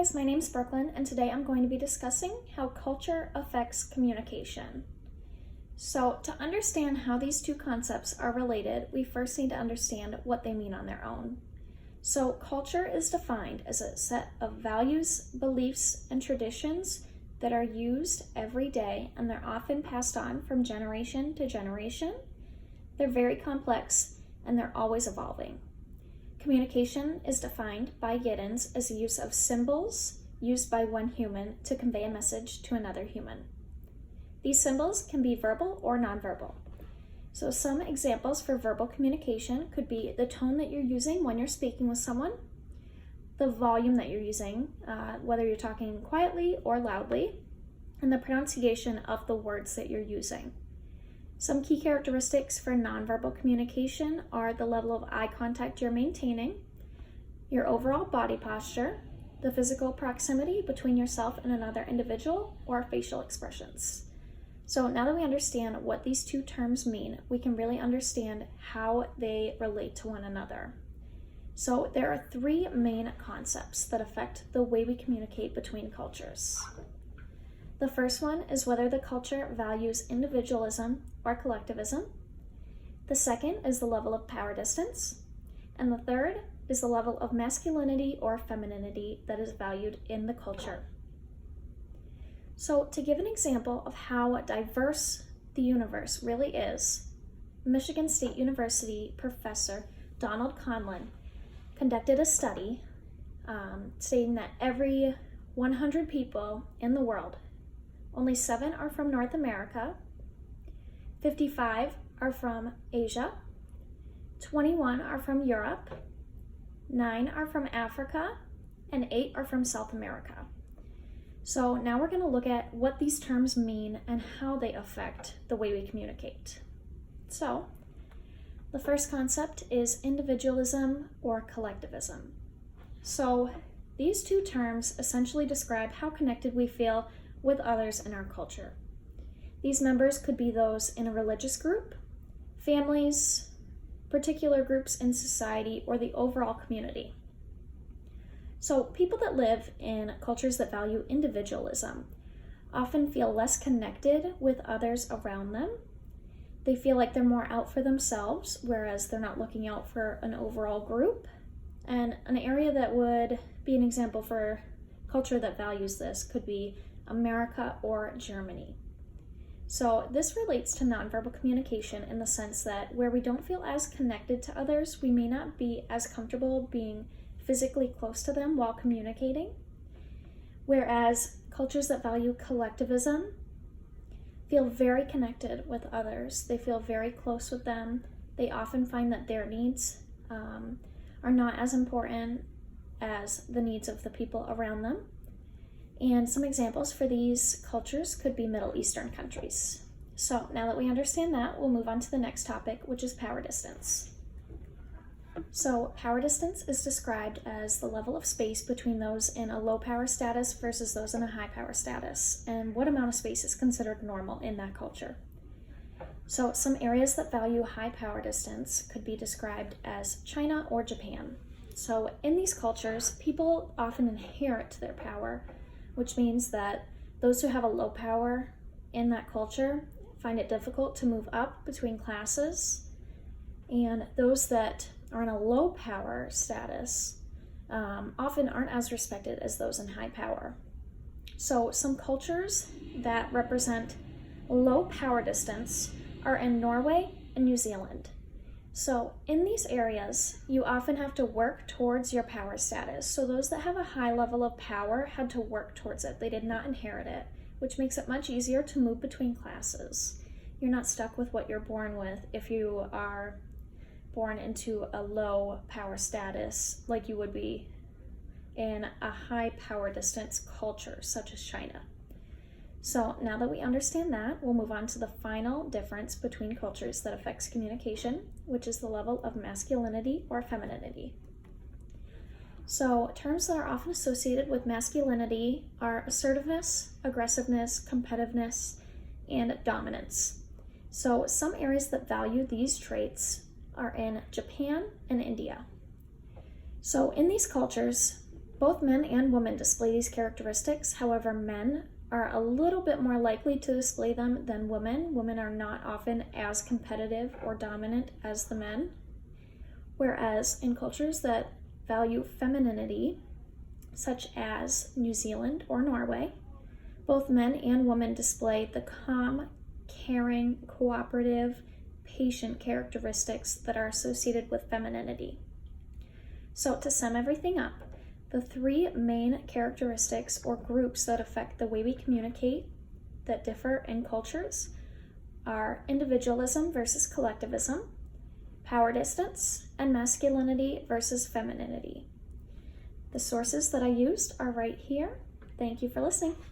guys, my name's Brooklyn, and today I'm going to be discussing how culture affects communication. So, to understand how these two concepts are related, we first need to understand what they mean on their own. So, culture is defined as a set of values, beliefs, and traditions that are used every day, and they're often passed on from generation to generation. They're very complex, and they're always evolving. Communication is defined by Giddens as the use of symbols used by one human to convey a message to another human. These symbols can be verbal or nonverbal. So some examples for verbal communication could be the tone that you're using when you're speaking with someone, the volume that you're using, whether you're talking quietly or loudly, and the pronunciation of the words that you're using. Some key characteristics for nonverbal communication are the level of eye contact you're maintaining, your overall body posture, the physical proximity between yourself and another individual, or facial expressions. So now that we understand what these two terms mean, we can really understand how they relate to one another. So there are three main concepts that affect the way we communicate between cultures. The first one is whether the culture values individualism or collectivism. The second is the level of power distance. And the third is the level of masculinity or femininity that is valued in the culture. So to give an example of how diverse the universe really is, Michigan State University professor Donald Conlon conducted a study stating that every 100 people in the world, only 7 are from North America, 55 are from Asia, 21 are from Europe, 9 are from Africa, and 8 are from South America. So now we're going to look at what these terms mean and how they affect the way we communicate. So the first concept is individualism or collectivism. So these two terms essentially describe how connected we feel with others in our culture. These members could be those in a religious group, families, particular groups in society, or the overall community. So people that live in cultures that value individualism often feel less connected with others around them. They feel like they're more out for themselves, whereas they're not looking out for an overall group. And an area that would be an example for culture that values this could be America or Germany. So this relates to nonverbal communication in the sense that where we don't feel as connected to others, we may not be as comfortable being physically close to them while communicating. Whereas cultures that value collectivism feel very connected with others. They feel very close with them. They often find that their needs are not as important as the needs of the people around them. And some examples for these cultures could be Middle Eastern countries. So now that we understand that, we'll move on to the next topic, which is power distance. So power distance is described as the level of space between those in a low power status versus those in a high power status, and what amount of space is considered normal in that culture. So some areas that value high power distance could be described as China or Japan. So in these cultures, people often inherit their power, which means that those who have a low power in that culture find it difficult to move up between classes, and those that are in a low power status often aren't as respected as those in high power. So some cultures that represent low power distance are in Norway and New Zealand. So in these areas, you often have to work towards your power status. So those that have a high level of power had to work towards it. They did not inherit it, which makes it much easier to move between classes. You're not stuck with what you're born with if you are born into a low power status like you would be in a high power distance culture such as China. So now that we understand that, we'll move on to the final difference between cultures that affects communication, which is the level of masculinity or femininity. So terms that are often associated with masculinity are assertiveness, aggressiveness, competitiveness, and dominance. So some areas that value these traits are in Japan and India. So in these cultures, Both men and women display these characteristics. However, men are a little bit more likely to display them than women. Women are not often as competitive or dominant as the men. Whereas in cultures that value femininity, such as New Zealand or Norway, both men and women display the calm, caring, cooperative, patient characteristics that are associated with femininity. So to sum everything up, the three main characteristics or groups that affect the way we communicate that differ in cultures are individualism versus collectivism, power distance, and masculinity versus femininity. The sources that I used are right here. Thank you for listening.